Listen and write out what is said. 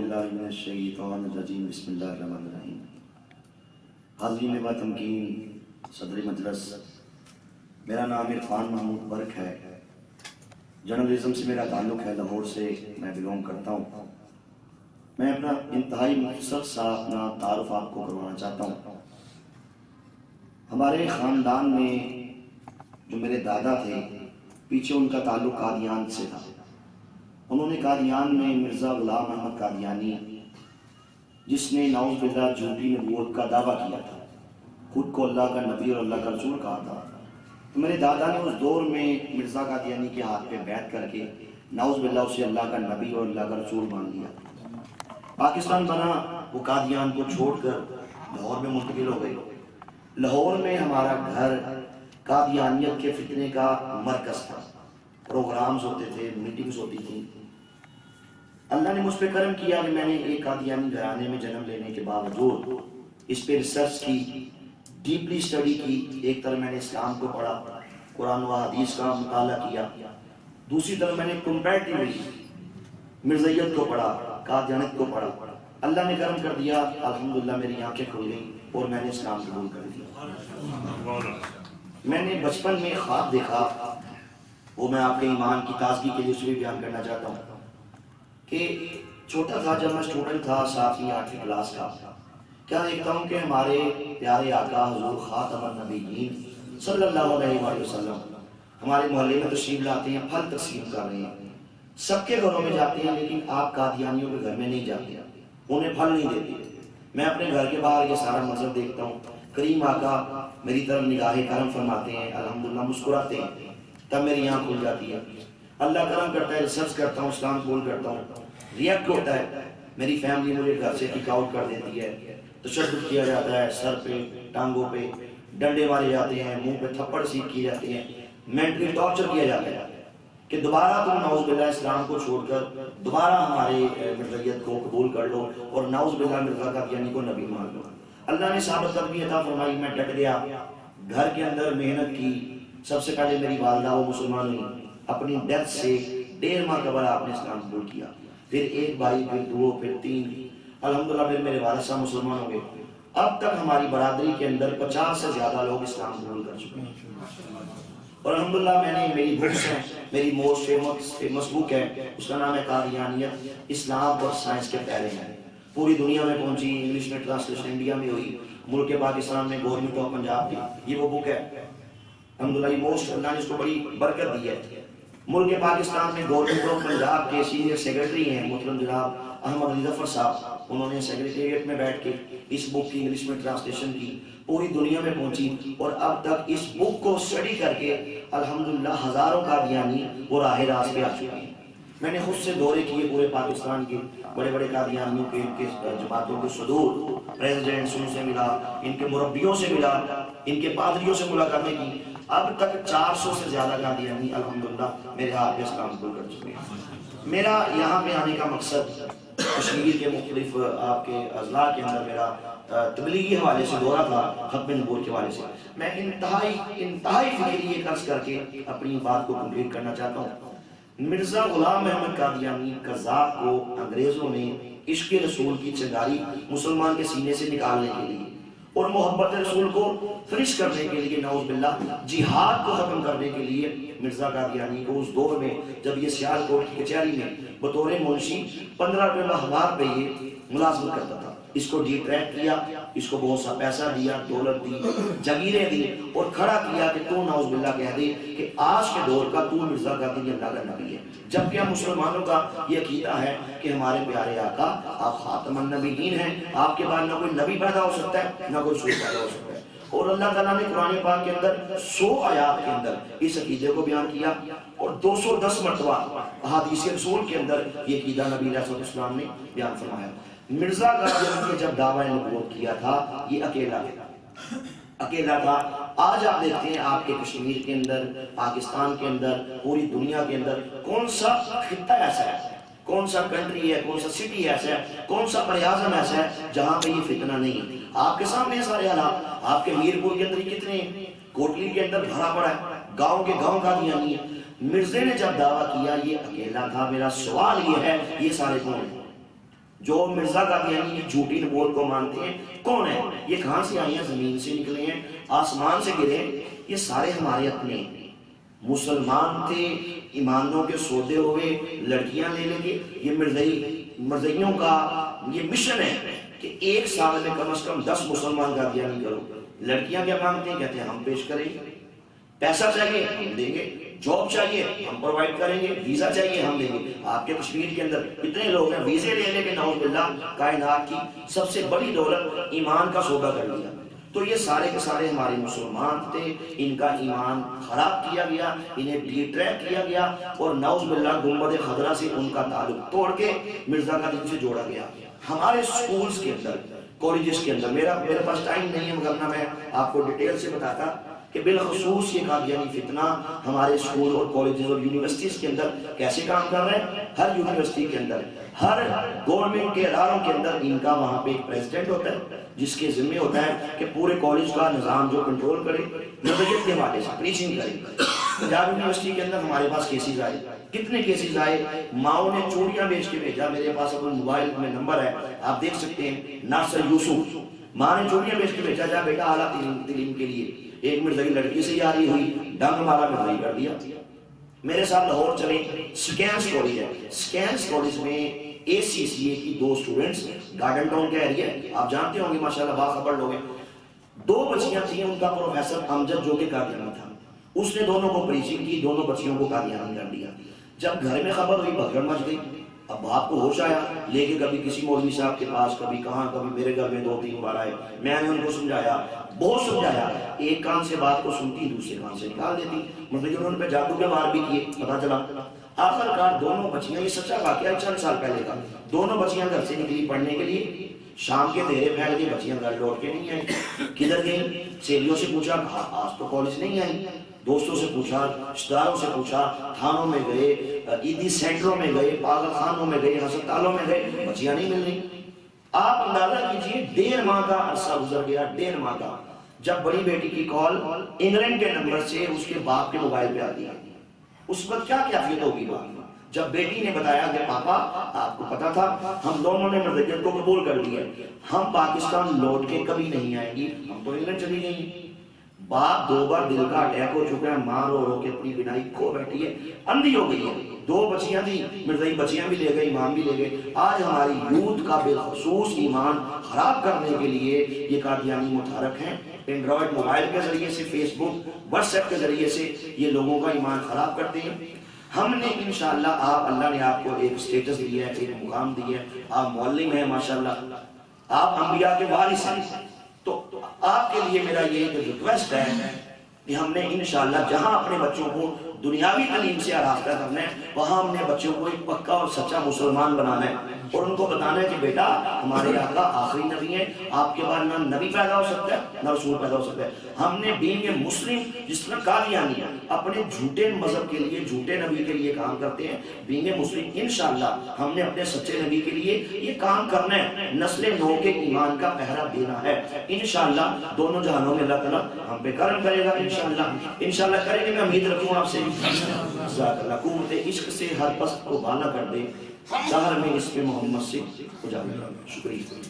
باللہ من الشیطان الرجیم بسم اللہ الرحمن الرحیم۔ حاضرین و تمکین صدر مجلس، میرا نام عرفان محمود برک ہے، جرنلزم سے میرا تعلق ہے، لاہور سے میں بلونگ کرتا ہوں۔ میں اپنا انتہائی مختصر سا اپنا تعارف آپ کو کروانا چاہتا ہوں۔ ہمارے خاندان میں جو میرے دادا تھے، پیچھے ان کا تعلق قادیان سے تھا۔ انہوں نے قادیان میں مرزا غلام احمد قادیانی، جس نے نعوذ باللہ جھوٹی نبوت کا دعویٰ کیا تھا، خود کو اللہ کا نبی اور اللہ کا رسول کہا تھا، تو میرے دادا نے اس دور میں مرزا قادیانی کے ہاتھ پہ بیعت کر کے نعوذ باللہ اسے اللہ کا نبی اور اللہ کا رسول مان لیا۔ پاکستان بنا، وہ قادیان کو چھوڑ کر لاہور میں منتقل ہو گئی۔ لاہور میں ہمارا گھر قادیانیت کے فتنے کا مرکز تھا، پروگرامز ہوتے تھے، میٹنگز ہوتی تھیں۔ اللہ نے مجھ پہ کرم کیا کہ میں نے ایک قادیانی گھرانے میں جنم لینے کے باوجود اس پہ ریسرچ کی، ڈیپلی اسٹڈی کی۔ ایک طرف میں نے اسلام کو پڑھا، قرآن و حدیث کا مطالعہ کیا، دوسری طرف میں نے کمپیریٹیولی مرزائیت کو پڑھا، قادیانیت کو پڑھا۔ اللہ نے کرم کر دیا، الحمدللہ میری آنکھیں کھل گئیں اور میں نے اسلام قبول کر لیا۔ میں نے بچپن میں خواب دیکھا، وہ میں آپ کے ایمان کی تازگی کے لیے اس بھی بیان کرنا چاہتا ہوں کہ چھوٹا تھا، جب میں اسٹوڈنٹ تھا، 7ویں 8ویں کلاس کا، کیا دیکھتا ہوں کہ ہمارے پیارے آقا حضور خاتم النبیین صلی اللہ علیہ وآلہ وسلم ہمارے محلے میں تشریف لاتے ہیں، پھل تقسیم کر رہے ہیں، سب کے گھروں میں جاتے ہیں، لیکن آپ قادیانیوں کے گھر میں نہیں جاتے، انہیں پھل نہیں دیتے۔ میں اپنے گھر کے باہر یہ سارا منظر دیکھتا ہوں، کریم آقا میری طرف نگاہ کرم فرماتے ہیں، الحمدللہ مسکراتے ہیں، تب میری آنکھ کھل جاتی ہے۔ اللہ کرم کرتا ہے، ریسرچ کرتا ہوں، اسلام قبول کرتا ہوں، ریئیکٹ ہوتا ہے، میری فیملی مجھے گھر سے کک آؤٹ کر دیتی ہے، تشدد کیا جاتا ہے، سر پہ ٹانگوں پہ ڈنڈے مارے جاتے ہیں، منہ پہ تھپڑ سیدھ کیے جاتے ہیں، مینٹلی ٹارچر کیا جاتا ہے کہ دوبارہ تم نعوذ باللہ اسلام کو چھوڑ کر دوبارہ ہمارے مرزائیت کو قبول کر لو اور نعوذ باللہ مرزا قادیانی کو نبی مان لو۔ اللہ نے ثابت قدمی عطا فرمائی، میں ڈٹ گیا، گھر کے اندر محنت کی۔ سب سے پہلے میری والدہ وہ مسلمان ہوئی، اپنی ڈیتھ سے 1.5 ماہ قبل آپ نے اسلام قبول کیا، پھر ایک بھائی، پھر 2، پھر 3، الحمدللہ پھر میرے والد صاحب مسلمان ہو گئے۔ اب تک ہماری برادری کے اندر 50 سے زیادہ لوگ اسلام قبول کر چکے ہیں، اور الحمدللہ میں نے میری بکس ہیں، میری موسٹ فیمس بک ہے، اس کا نام ہے قادیانیت، اسلام اور سائنس کے پہرے ہیں، پوری دنیا میں پہنچی، انگلش میں ٹرانسلیشن انڈیا میں ہوئی، ملک پاکستان میں گورنمنٹ آف پنجاب کی یہ وہ بک ہے۔ الحمدللہ یہ موسٹ، اللہ نے اس کو بڑی برکت دی ہے۔ ملک پاکستان میں گورنمنٹ آف پنجاب کے سینئر سیکرٹری ہیں محترم جناب احمد علی ظفر صاحب، انہوں نے سیکریٹریٹ میں بیٹھ کے اس بک کی انگلش میں ٹرانسلیشن کی، پوری دنیا میں پہنچی، اور اب تک اس بک کو اسٹڈی کر کے الحمدللہ ہزاروں قادیانی وہ راہ راست پہ آ چکے ہیں۔ میں نے خود سے دورے کیے پورے پاکستان کے، بڑے بڑے قادیانیوں کے، ان کے جماعتوں کے صدور، پریزیڈنٹس سے ملا، ان کے مربیوں سے ملا، ان کے پادریوں سے ملاقاتیں کی۔ اب تک 400 سے زیادہ قادیانی الحمدللہ میرے ہاتھ میں اسلام قبول کر چکے ہیں۔ میرا یہاں پہ آنے کا مقصد کشمیر کے مختلف آپ کے اضلاع کے اندر میرا تبلیغی حوالے سے دورہ تھا، ختم نبوت کے حوالے سے۔ میں انتہائی فکری یہ قرض کر کے اپنی بات کو کمپلیٹ کرنا چاہتا ہوں۔ مرزا غلام احمد قادیانی قذاب کو انگریزوں نے عشق رسول کی چنگاری مسلمان کے سینے سے نکالنے کے لیے اور محبت رسول کو فنش کرنے کے لیے، نعوذ باللہ جہاد کو ختم کرنے کے لیے، مرزا قادیانی کو اس دور میں جب یہ سیالکوٹ کی کچہری میں بطور منشی 15 روپے ہزار پہ یہ ملازمت کرتا تھا، اس کو ڈی ٹریک کیا، اس کو بہت سا پیسہ دیا، دولت دی، جگیریں دی، اور کھڑا کیا کہ تو نعوذ باللہ کہہ دے کہ آج کے دور کا تو مرزا قادیانی اللہ کا نبی ہے، جبکہ ہم مسلمانوں کا یہ عقیدہ ہے کہ ہمارے پیارے آقا آپ خاتم النبیین ہیں، آپ کے بعد نہ کوئی نبی پیدا ہو سکتا ہے نہ کوئی رسول پیدا ہو سکتا ہے۔ اور اللہ تعالیٰ نے قرآن پاک کے اندر 100 آیات کے اندر اس عقیدے کو بیان کیا، اور 210 مرتبہ احادیث رسول کے اندر یہ عقیدہ نبی علیہ السلام نے بیان فرمایا۔ مرزا قادیانی نے جب دعویٰ نبوت کیا تھا، یہ اکیلا تھا۔ آج آپ دیکھتے ہیں آپ کے کشمیر کے اندر، پاکستان کے اندر، پوری دنیا کے اندر کون سا خطہ ایسا ہے، کون سا کنٹری ہے، کون سا سٹی ایسا ہے، کون سا بر-اعظم ایسا ہے جہاں پہ یہ فتنہ نہیں ہے۔ آپ کے سامنے سارے حالات، آپ کے میرپور کے اندر کتنے، کوٹلی کے اندر بھرا پڑا ہے، گاؤں کے گاؤں قادیانی ہے۔ مرزے نے جب دعویٰ کیا یہ اکیلا تھا، میرا سوال یہ ہے یہ سارے کون ہیں؟ جو مرزا قادیانی کی جھوٹی نبوت کو مانتے ہیں کون ہے؟ یہ کہاں سے آئی ہیں؟ زمین سے نکلے ہیں، آسمان سے گرے ہیں، یہ سارے ہمارے اپنے مسلمان تھے، ایمانوں کے سودے ہوئے لڑکیاں لے لیں گے۔ یہ مرزائیوں کا یہ مشن ہے کہ ایک سال میں کم از کم 10 مسلمان قادیانی کرو۔ لڑکیاں کیا مانگتے ہیں؟ کہتے ہیں ہم پیش کریں گے، پیسہ چاہیے ہم دیں گے، جاب چاہیے ہم پرووائڈ کریں گے، ویزا چاہیے ہم دیں گے۔ آپ کے کشمیر کے اندر اتنے لوگ ہیں ویزے لے لے کے نعوذ باللہ کائنات کی سب سے بڑی دولت ایمان کا سودا کر لیا۔ تو یہ سارے کے سارے ہمارے مسلمان تھے، ان کا ایمان خراب کیا گیا، انہیں ڈی ٹریک کیا گیا، اور نعوذ باللہ گنبد خضرا سے ان کا تعلق توڑ کے مرزا کا دین سے جوڑا گیا۔ ہمارے سکولز کے اندر، کالجز کے اندر، میرے پاس ٹائم نہیں ہے مگر میں آپ کو ڈیٹیل سے بتاتا کہ بالخصوص یہ قادیانی فتنہ ہمارے اسکول اور کالجز اور یونیورسٹیز کے اندر کیسے کام کر رہے ہیں۔ ہر یونیورسٹی کے اندر، ہر گورنمنٹ کے اداروں کے اندر ان کا وہاں پہ ایک پریزیڈنٹ ہوتا ہے جس کے ذمہ ہوتا ہے کہ پورے کالج کا نظام جو کنٹرول کرے، نظریت کے حوالے سے پریچنگ کرے۔ پنجاب یونیورسٹی کے اندر ہمارے پاس کیسز آئے، کتنے کیسز آئے، ماؤں نے چوڑیاں بیچ کے بھیجا۔ میرے پاس اپنے موبائل میں نمبر ہے، آپ دیکھ سکتے ہیں، ناصر یوسف، ماں نے چوڑیاں بیچ کے بھیجا، جا بیٹا اعلیٰ تعلیم کے لیے۔ ایک مرزائی لڑکی سے یاری ہوئی، ڈنگ مارا، مرزائی کر دیا۔ میرے ساتھ لاہور چلے، سکینس کالج ہے، سکینس کالج میں ACCA کی 2 اسٹوڈنٹس، گارڈن ٹاؤن کا ایریا ہے، آپ جانتے ہوں گے ماشاءاللہ، باخبر لوگ ہیں۔ 2 بچیاں تھیں، ان کا پروفیسر امجد جو کہ قادیانی تھا، اس نے دونوں کو پریچنگ کی، دونوں بچیوں کو قادیانی کر دیا۔ جب گھر میں خبر ہوئی بھگڑ مچ گئی۔ اب باپ کو ہوش آیا، لے کے کبھی کسی مولوی صاحب کے پاس، کبھی کہاں، کبھی میرے گھر میں 2-3 بار آئے۔ میں نے ان کو سمجھایا، بہت سمجھایا، ایک کان سے بات کو سنتی، دوسرے کان سے نکال دیتی، مطلب انہوں نے پہ جادو کے وار بھی کیے، پتا چلا۔ آخر کار دونوں بچیاں، یہ سچا واقعہ ہے چند سال پہلے کا، دونوں بچیاں گھر سے نکلی پڑھنے کے لیے، شام کے دھیرے پھیل کے بچیاں گھر لوٹ کے نہیں آئی۔ کدھر گئی؟ سہیلیوں سے پوچھا، آج تو کالج نہیں آئی۔ دوستوں سے پوچھا، رشتہ داروں سے پوچھا، تھانوں میں گئے، عیدی سینٹروں میں گئے، پاگل خانوں میں گئے، ہسپتالوں میں گئے، بچیاں نہیں مل رہی۔ آپ اندازہ کیجئے 1.5 ماہ کا عرصہ گزر گیا، 1.5 ماہ کا۔ جب بڑی بیٹی کی کال انگلینڈ کے نمبر سے اس کے باپ کے موبائل پہ آتی ہے، اس وقت کیا کیفیت ہوگی باپ؟ جب بیٹی نے بتایا کہ پاپا آپ کو پتا تھا ہم دونوں نے مرزائیت کو قبول کر لیا، ہم پاکستان لوٹ کے کبھی نہیں آئیں گی، ہم تو انگلینڈ چلی گئی۔ باپ 2 بار دل کا اٹیک ہو چکا ہے، ماں رو رو کے اپنی بینائی کھو بیٹھی ہے، اندھی ہو گئی ہے۔ 2 بچیاں تھیں، مرزائی بچیاں بھی لے گئے، ایمان بھی لے گئے۔ آج ہماری یوتھ کا بالخصوص ایمان خراب کرنے کے لیے یہ قادیانی متحرک ہیں۔ اینڈرائڈ موبائل کے ذریعے سے، فیس بک، واٹس ایپ کے ذریعے سے یہ لوگوں کا ایمان خراب کرتے ہیں۔ ہم نے انشاءاللہ، اللہ نے آپ کو ایک سٹیٹس دیا ہے، ایک مقام دیا ہے، آپ معلم ہیں ماشاءاللہ، آپ انبیاء کے وارث ہیں، تو آپ کے لیے میرا یہ ریکویسٹ ہے کہ ہم نے انشاءاللہ جہاں اپنے بچوں کو دنیاوی تعلیم سے آراستہ کرنا ہے، وہاں ہم نے بچوں کو ایک پکا اور سچا مسلمان بنانا ہے، اور ان کو بتانا ہے کہ بیٹا ہمارے آقا آخری نبی ہیں، آپ کے بعد نہ نبی پیدا ہو سکتا ہے نہ رسول پیدا ہو سکتا ہے۔ ہم نے بینگ مسلم، جس طرح قادیانی اپنے جھوٹے مذہب کے لیے، جھوٹے نبی کے لیے کام کرتے ہیں، بینگ مسلم انشاءاللہ ہم نے اپنے سچے نبی کے لیے یہ کام کرنا ہے، نسل نو کے ایمان کا پہرا دینا ہے۔ انشاءاللہ دونوں جہانوں میں اللہ تعالیٰ ہم پہ کرم کرے گا، انشاءاللہ کریں گے۔ میں امید رکھوں آپ سے، جزاک اللہ، قوت عشق سے ہر پست کو بالا کر دے، ظاہر میں اس پہ محمد سے اجابت۔ شکریہ۔